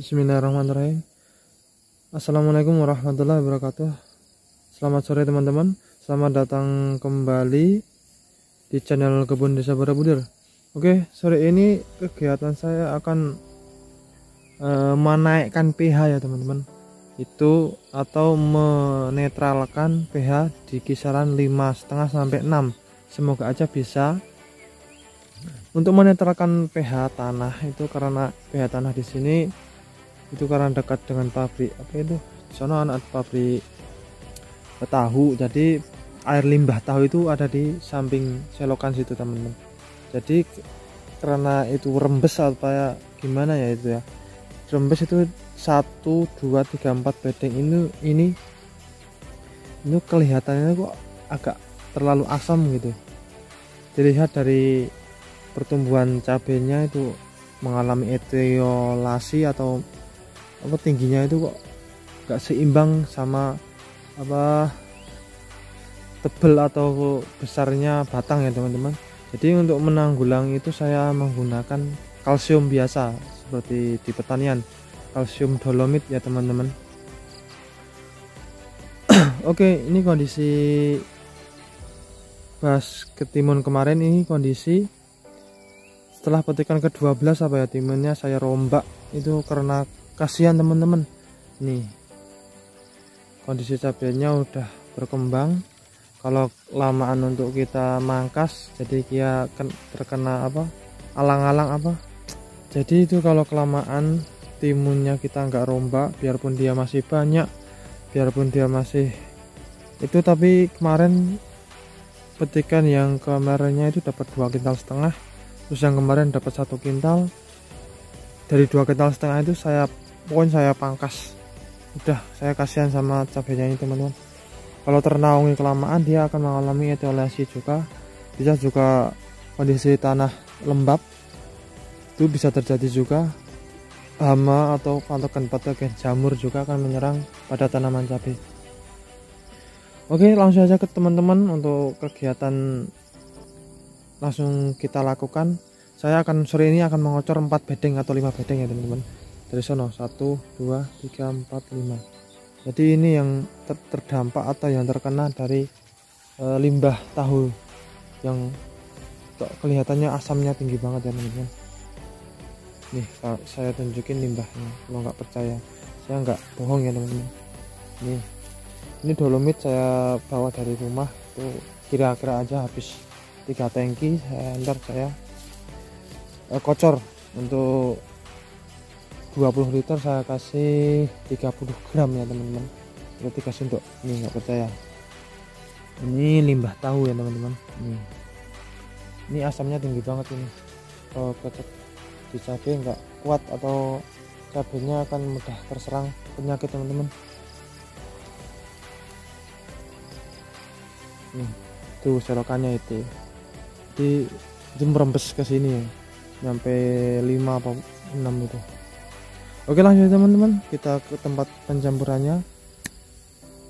Bismillahirrahmanirrahim. Assalamualaikum warahmatullahi wabarakatuh. Selamat sore teman-teman. Selamat datang kembali di channel Kebun Desa Borobudur. Oke, sore ini kegiatan saya akan menaikkan pH ya teman-teman. Itu atau menetralkan pH di kisaran 5,5 sampai 6. Semoga aja bisa. Untuk menetralkan pH tanah itu karena pH tanah di sini itu karena dekat dengan pabrik apa itu di sana ada pabrik tahu, jadi air limbah tahu itu ada di samping selokan situ teman-teman. Jadi karena itu rembes apa gimana ya itu ya, rembes itu 1 2 3 4 bedeng ini kelihatannya kok agak terlalu asam gitu. Dilihat dari pertumbuhan cabenya itu mengalami etiolasi atau apa tingginya itu kok gak seimbang sama apa tebel atau besarnya batang ya teman-teman. Jadi untuk menanggulangi itu saya menggunakan kalsium biasa seperti di pertanian, kalsium dolomit ya teman-teman. Oke, ini kondisi bas ketimun kemarin. Ini kondisi setelah petikan ke-12 apa ya, timunnya saya rombak itu karena kasihan teman-teman. Nih kondisi cabenya udah berkembang, kalau lamaan untuk kita mangkas jadi dia terkena apa alang-alang apa, jadi itu kalau kelamaan timunnya kita nggak rombak, biarpun dia masih banyak, biarpun dia masih itu, tapi kemarin petikan yang kemarinnya itu dapat 2,5 kintal, terus yang kemarin dapat 1 kintal. Dari 2,5 kintal itu saya pangkas, udah saya kasihan sama cabenya ini teman-teman. Kalau ternaungi kelamaan dia akan mengalami etiolasi juga, bisa juga kondisi tanah lembab itu bisa terjadi juga. Hama atau patogen jamur juga akan menyerang pada tanaman cabai. Oke, langsung aja ke teman-teman, untuk kegiatan langsung kita lakukan. Saya akan sore ini akan mengocor 4 bedeng atau 5 bedeng ya teman-teman. Dari sono 1 2 3 4 5. Jadi ini yang terdampak atau yang terkena dari limbah tahu yang kelihatannya asamnya tinggi banget ya teman-teman. Nih saya tunjukin limbahnya, kalau nggak percaya saya nggak bohong ya teman-teman. Ini dolomit saya bawa dari rumah, tuh kira-kira aja habis 3 tangki. Saya kocor untuk 20 liter saya kasih 30 gram ya teman-teman. Berarti kasih untuk ini, nggak percaya, ini limbah tahu ya teman-teman. Ini asamnya tinggi banget ini, kalau di cabai nggak kuat atau cabainya akan mudah terserang penyakit teman-teman. Tuh selokannya itu, jadi itu merembes ke sini ya, sampai 5 atau 6 itu. Oke, lanjut teman-teman, kita ke tempat pencampurannya.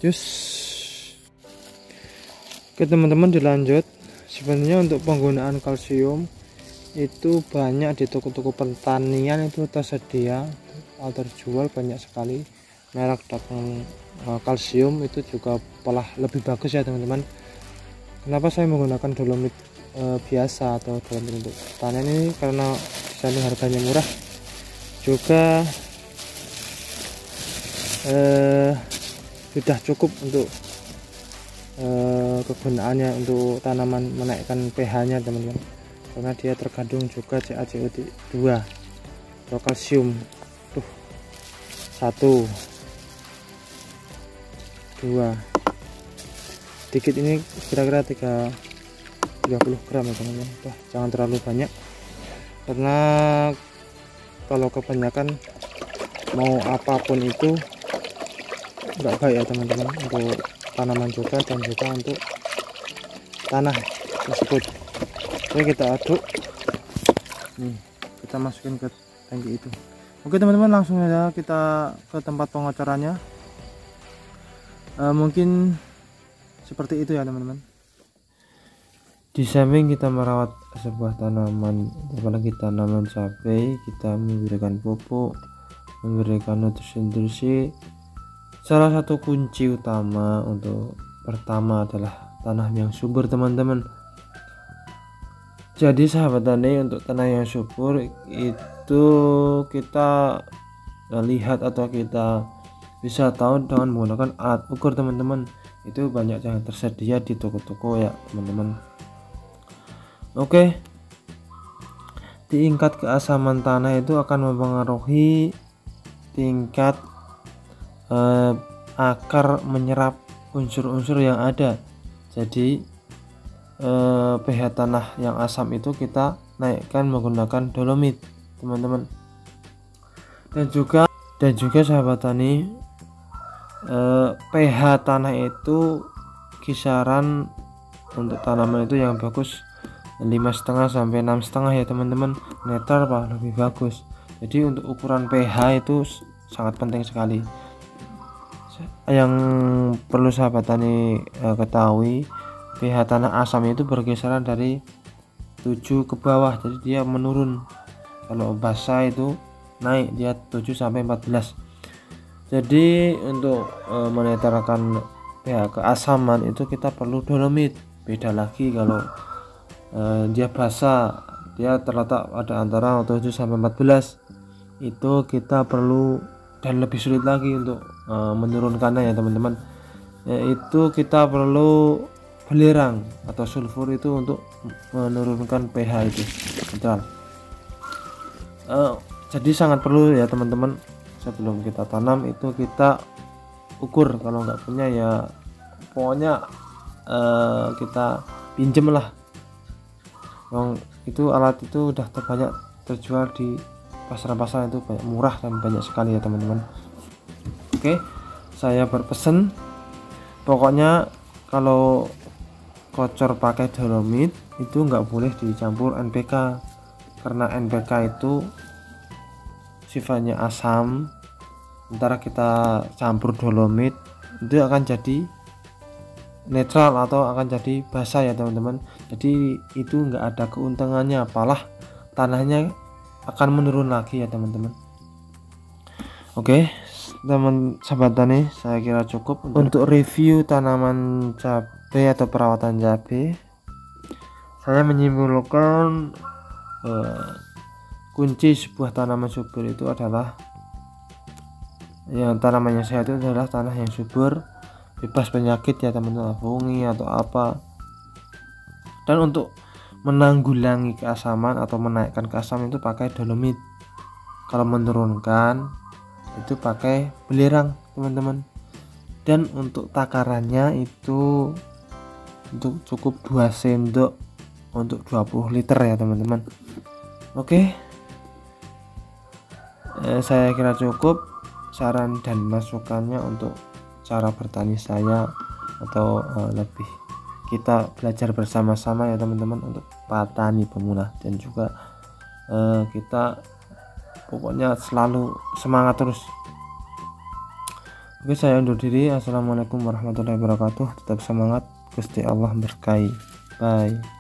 Cus. Oke teman-teman, dilanjut. Sebenarnya untuk penggunaan kalsium itu banyak di toko-toko pertanian itu tersedia atau terjual banyak sekali. Merek datang kalsium itu juga pola lebih bagus ya teman-teman. Kenapa saya menggunakan dolomit biasa atau dolomit untuk pertanian ini? Karena misalnya harganya murah, juga sudah cukup untuk kegunaannya untuk tanaman, menaikkan pH nya teman-teman, karena dia terkandung juga CaCO2 atau kalsium. 1 2 dikit, ini kira-kira 30 gram ya teman-teman. Jangan terlalu banyak, karena kalau kebanyakan mau apapun itu nggak baik ya teman-teman, untuk tanaman juga dan juga untuk tanah tersebut. Oke, kita aduk, kita masukin ke tangki itu. Oke teman-teman, langsung aja kita ke tempat pengocorannya. Mungkin seperti itu ya teman-teman. Di samping kita merawat sebuah tanaman, apalagi tanaman cabai, kita memberikan pupuk, memberikan nutrisi. Salah satu kunci utama untuk pertama adalah tanah yang subur, teman-teman. Jadi sahabat tani, untuk tanah yang subur itu kita lihat atau kita bisa tahu dengan menggunakan alat ukur, teman-teman. Itu banyak yang tersedia di toko-toko ya teman-teman. Oke, tingkat keasaman tanah itu akan mempengaruhi tingkat akar menyerap unsur-unsur yang ada. Jadi pH tanah yang asam itu kita naikkan menggunakan dolomit, teman-teman. Dan juga sahabat tani, pH tanah itu kisaran untuk tanaman itu yang bagus 5,5 sampai 6,5 ya teman-teman. Netral pak lebih bagus. Jadi untuk ukuran pH itu sangat penting sekali. Yang perlu sahabat tani ketahui, pH tanah asam itu berkisaran dari 7 ke bawah, jadi dia menurun. Kalau basah itu naik, dia 7 sampai 14. Jadi untuk menetralkan pH keasaman itu kita perlu dolomit. Beda lagi kalau dia basah, dia terletak pada antara 7 sampai 14. Itu kita perlu, dan lebih sulit lagi untuk menurunkannya ya teman-teman, yaitu kita perlu belerang atau sulfur itu untuk menurunkan pH itu netral. Jadi sangat perlu ya teman-teman, sebelum kita tanam itu kita ukur. Kalau nggak punya ya pokoknya kita pinjem lah. Itu alat itu udah banyak terjual di pasar-pasar, itu banyak, murah dan banyak sekali ya teman-teman. Oke, saya berpesan pokoknya kalau kocor pakai dolomit itu nggak boleh dicampur NPK, karena NPK itu sifatnya asam. Sementara kita campur dolomit itu akan jadi netral atau akan jadi basah ya teman-teman. Jadi itu nggak ada keuntungannya, malah tanahnya akan menurun lagi ya teman-teman. Oke teman sahabat tani, saya kira cukup untuk review tanaman cabai atau perawatan cabai. Saya menyimpulkan kunci sebuah tanaman subur itu adalah, yang tanaman yang sehat itu adalah tanah yang subur, bebas penyakit ya teman-teman, fungi atau apa. Dan untuk menanggulangi keasaman atau menaikkan keasaman itu pakai dolomit. Kalau menurunkan itu pakai belerang teman-teman. Dan untuk takarannya itu untuk cukup 2 sendok untuk 20 liter ya teman-teman. Oke, saya kira cukup saran dan masukannya untuk cara bertani saya, atau lebih kita belajar bersama-sama ya teman-teman untuk petani pemula. Dan juga kita pokoknya selalu semangat terus. Oke, saya undur diri. Assalamualaikum warahmatullahi wabarakatuh. Tetap semangat, Gusti Allah berkahi. Bye.